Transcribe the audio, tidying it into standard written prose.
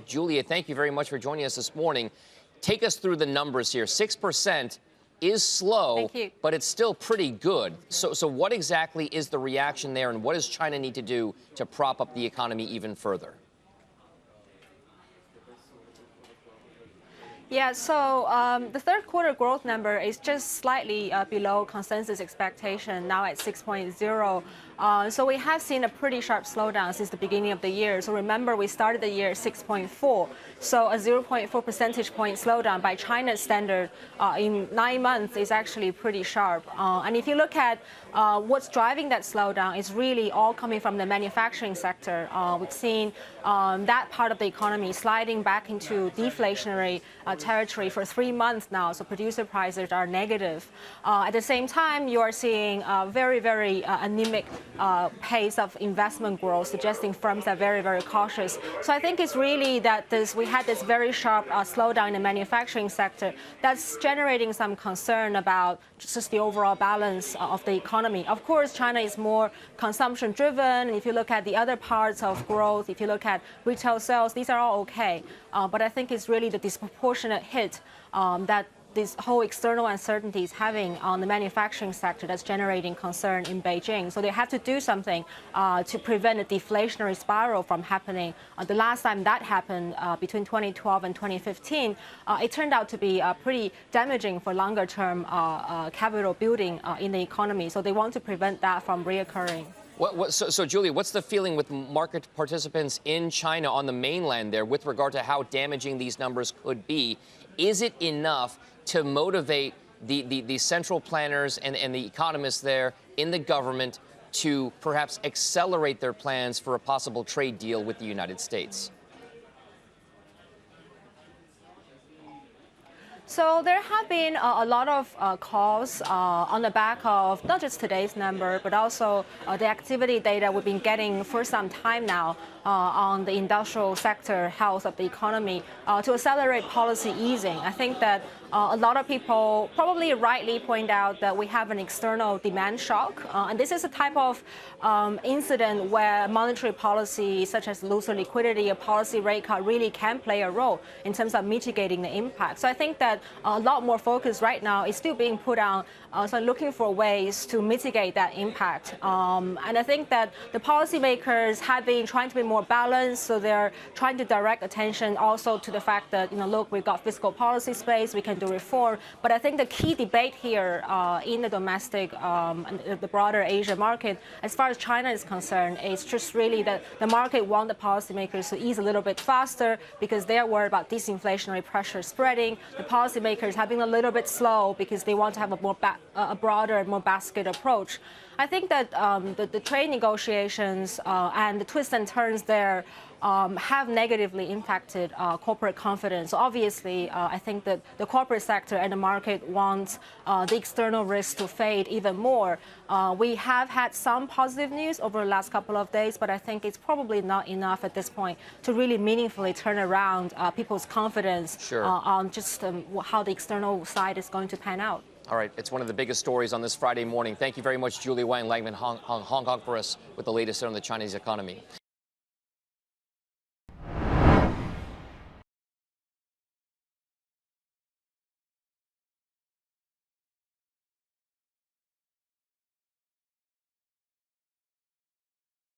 Julia, thank you very much for joining us this morning. Take us through the numbers here. 6% is slow, but it's still pretty good. So what exactly is the reaction there, and what does China need to do to prop up the economy even further? Yeah, so the third quarter growth number is just slightly below consensus expectation, now at 6.0. So we have seen a pretty sharp slowdown since the beginning of the year. So remember, we started the year at 6.4. So a 0.4 percentage point slowdown by China's standard in 9 months is actually pretty sharp. And if you look at what's driving that slowdown, it's really all coming from the manufacturing sector. We've seen that part of the economy sliding back into deflationary territory for 3 months now. So producer prices are negative. At the same time, you are seeing very, very anemic pace of investment growth, suggesting firms are very, very cautious. So I think it's really that we had this very sharp slowdown in the manufacturing sector that's generating some concern about just the overall balance of the economy. Of course, China is more consumption driven. And if you look at the other parts of growth, if you look at retail sales, these are all okay. But I think it's really the disproportionate hit that this whole external uncertainty is having on the manufacturing sector that's generating concern in Beijing. So they have to do something to prevent a deflationary spiral from happening. The last time that happened between 2012 and 2015, it turned out to be pretty damaging for longer-term capital building in the economy. So they want to prevent that from reoccurring. So, Julia, what's the feeling with market participants in China on the mainland there with regard to how damaging these numbers could be? Is it enough to motivate the central planners and the economists there in the government to perhaps accelerate their plans for a possible trade deal with the United States? So there have been a lot of calls on the back of not just today's number, but also the activity data we've been getting for some time now on the industrial sector health of the economy to accelerate policy easing. I think that a lot of people probably rightly point out that we have an external demand shock. And this is a type of incident where monetary policy, such as looser liquidity or policy rate cut, really can play a role in terms of mitigating the impact. So I think that a lot more focus right now is still being put on looking for ways to mitigate that impact. And I think that the policymakers have been trying to be more balanced, so they're trying to direct attention also to the fact that, look, we've got fiscal policy space, we can do reform. But I think the key debate here in the domestic and the broader Asia market, as far as China is concerned, is just really that the market wants the policymakers to ease a little bit faster because they're worried about disinflationary pressure spreading. The policymakers have been a little bit slow because they want to have a broader, more basket approach. I think that the trade negotiations and the twists and turns there have negatively impacted corporate confidence. So obviously, I think that the corporate sector and the market wants the external risks to fade even more. We have had some positive news over the last couple of days, but I think it's probably not enough at this point to really meaningfully turn around people's confidence on just how the external side is going to pan out. All right, it's one of the biggest stories on this Friday morning. Thank you very much, Julia Wang, Hong Kong for us with the latest on the Chinese economy.